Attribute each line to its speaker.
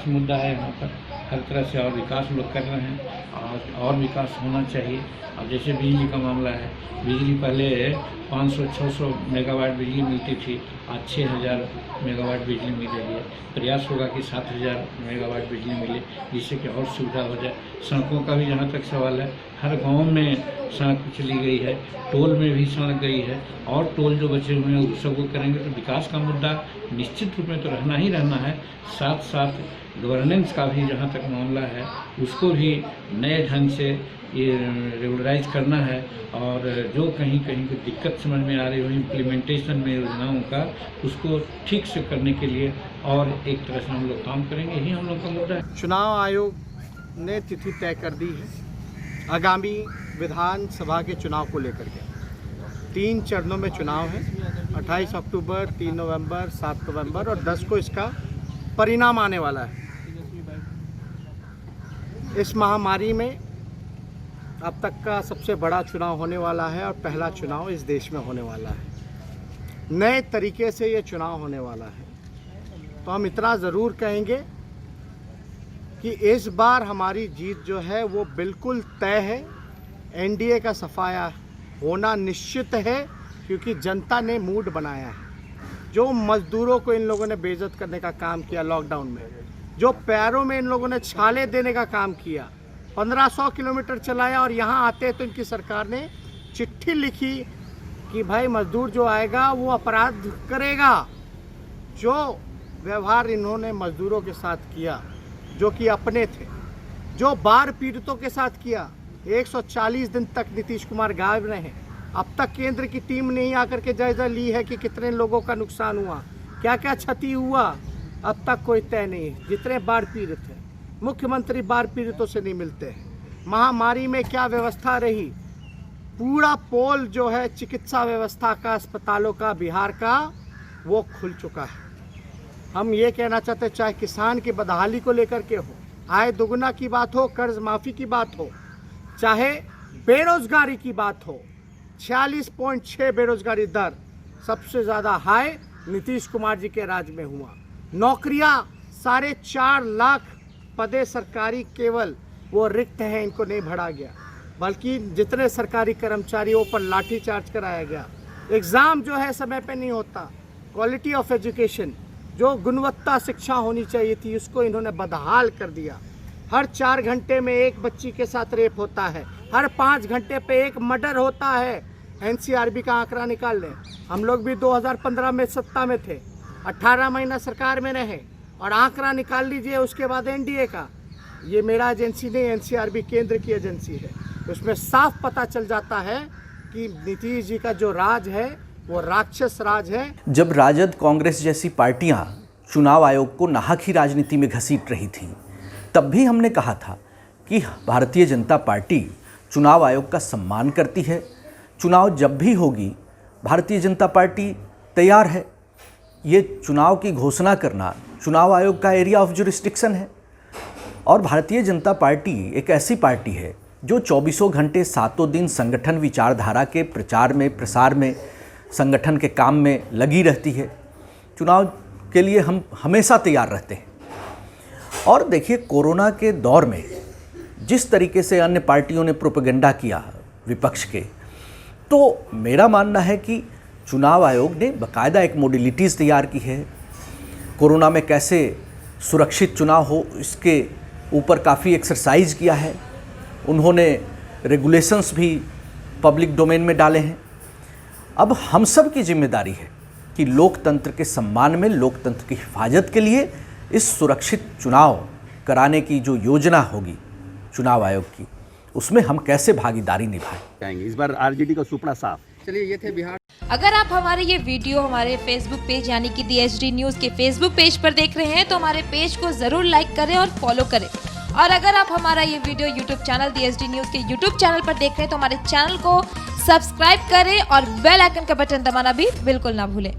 Speaker 1: विकास मुद्दा है यहाँ पर। हर तरह से और विकास लोग कर रहे हैं और विकास होना चाहिए। अब जैसे बिजली का मामला है, बिजली पहले 500-600 मेगावाट बिजली मिलती थी, आज 6000 मेगावाट बिजली मिल रही है। प्रयास होगा कि 7000 मेगावाट बिजली मिले, जिससे कि और सुविधा हो जाए। सड़कों का भी जहाँ तक सवाल है, हर गांव में सड़क चली गई है, टोल में भी सड़क गई है, और टोल जो बचे हुए हैं उस सबको करेंगे तो विकास का मुद्दा निश्चित रूप में तो रहना ही रहना है। साथ साथ गवर्नेंस का भी जहाँ तक मामला है, उसको भी नए ढंग से ये रेगुलराइज करना है, और जो कहीं कहीं कोई दिक्कत समझ में आ रही हो इम्प्लीमेंटेशन में योजनाओं का, उसको ठीक से करने के लिए और एक तरह से हम लोग काम करेंगे, यही हम लोग का मुद्दा है।
Speaker 2: चुनाव आयोग ने तिथि तय कर दी है आगामी विधानसभा के चुनाव को लेकर के। 3 चरणों में चुनाव है, 28 अक्टूबर, 3 नवंबर, 7 नवंबर और 10 को इसका परिणाम आने वाला है। इस महामारी में अब तक का सबसे बड़ा चुनाव होने वाला है और पहला चुनाव इस देश में होने वाला है। नए तरीके से ये चुनाव होने वाला है, तो हम इतना ज़रूर कहेंगे कि इस बार हमारी जीत जो है वो बिल्कुल तय है। एनडीए का सफाया होना निश्चित है, क्योंकि जनता ने मूड बनाया है। जो मजदूरों को इन लोगों ने बेइज्जत करने का काम किया लॉकडाउन में, जो पैरों में इन लोगों ने छाले देने का काम किया, 1500 किलोमीटर चलाया, और यहाँ आते तो इनकी सरकार ने चिट्ठी लिखी कि भाई मजदूर जो आएगा वो अपराध करेगा। जो व्यवहार इन्होंने मजदूरों के साथ किया, जो कि अपने थे, जो बाढ़ पीड़ितों के साथ किया, 140 दिन तक नीतीश कुमार गायब रहे। अब तक केंद्र की टीम ने ही आकर के जायजा ली है कि कितने लोगों का नुकसान हुआ, क्या क्या क्षति हुआ, अब तक कोई तय नहीं है। जितने बाढ़ पीड़ित हैं, मुख्यमंत्री बाढ़ पीड़ितों से नहीं मिलते हैं। महामारी में क्या व्यवस्था रही, पूरा पोल जो है चिकित्सा व्यवस्था का, अस्पतालों का, बिहार का, वो खुल चुका है। हम ये कहना चाहते हैं, चाहे किसान की बदहाली को लेकर के हो, आय दोगुना की बात हो, कर्ज माफ़ी की बात हो, चाहे बेरोजगारी की बात हो, 46.6 बेरोजगारी दर सबसे ज़्यादा हाई नीतीश कुमार जी के राज में हुआ। नौकरियां 4.5 लाख पदे सरकारी केवल वो रिक्त हैं, इनको नहीं बढ़ा गया, बल्कि जितने सरकारी कर्मचारियों पर लाठी चार्ज कराया गया। एग्ज़ाम जो है समय पे नहीं होता। क्वालिटी ऑफ एजुकेशन, जो गुणवत्ता शिक्षा होनी चाहिए थी, उसको इन्होंने बदहाल कर दिया। हर 4 घंटे में एक बच्ची के साथ रेप होता है, हर 5 घंटे पे एक मर्डर होता है। एनसीआरबी का आंकड़ा निकाल लें। हम लोग भी 2015 में सत्ता में थे, 18 महीना सरकार में रहे, और आंकड़ा निकाल लीजिए उसके बाद एनडीए का। ये मेरा एजेंसी नहीं, एनसीआरबी केंद्र की एजेंसी है। उसमें साफ पता चल जाता है कि नीतीश जी का जो राज है वो राक्षस राज है।
Speaker 3: जब राजद, कांग्रेस जैसी पार्टियां चुनाव आयोग को नाहक ही राजनीति में घसीट रही थीं, तब भी हमने कहा था कि भारतीय जनता पार्टी चुनाव आयोग का सम्मान करती है। चुनाव जब भी होगी भारतीय जनता पार्टी तैयार है। ये चुनाव की घोषणा करना चुनाव आयोग का एरिया ऑफ जुरिस्डिक्शन है, और भारतीय जनता पार्टी एक ऐसी पार्टी है जो 24 घंटे 7 दिन संगठन विचारधारा के प्रचार में, प्रसार में, संगठन के काम में लगी रहती है। चुनाव के लिए हम हमेशा तैयार रहते हैं। और देखिए, कोरोना के दौर में जिस तरीके से अन्य पार्टियों ने प्रोपेगेंडा किया विपक्ष के, तो मेरा मानना है कि चुनाव आयोग ने बाकायदा एक मॉड्यूलिटीज़ तैयार की है। कोरोना में कैसे सुरक्षित चुनाव हो, इसके ऊपर काफ़ी एक्सरसाइज किया है। उन्होंने रेगुलेशंस भी पब्लिक डोमेन में डाले हैं। अब हम सब की जिम्मेदारी है कि लोकतंत्र के सम्मान में, लोकतंत्र की हिफाजत के लिए इस सुरक्षित चुनाव कराने की जो योजना होगी चुनाव आयोग की, उसमें हम कैसे भागीदारी निभाएंगे।
Speaker 4: इस बार आरजेडी का सुपड़ा साफ।
Speaker 2: चलिए, ये थे बिहार।
Speaker 5: अगर आप हमारे ये वीडियो हमारे फेसबुक पेज यानी कि DSD न्यूज के फेसबुक पेज पर देख रहे हैं, तो हमारे पेज को जरूर लाइक करें और फॉलो करें। और अगर आप हमारा ये video YouTube channel DSD news के यूट्यूब चैनल पर देख रहे हैं, तो हमारे चैनल को सब्सक्राइब करें और बेल आइकन का बटन दबाना भी बिल्कुल ना भूलें।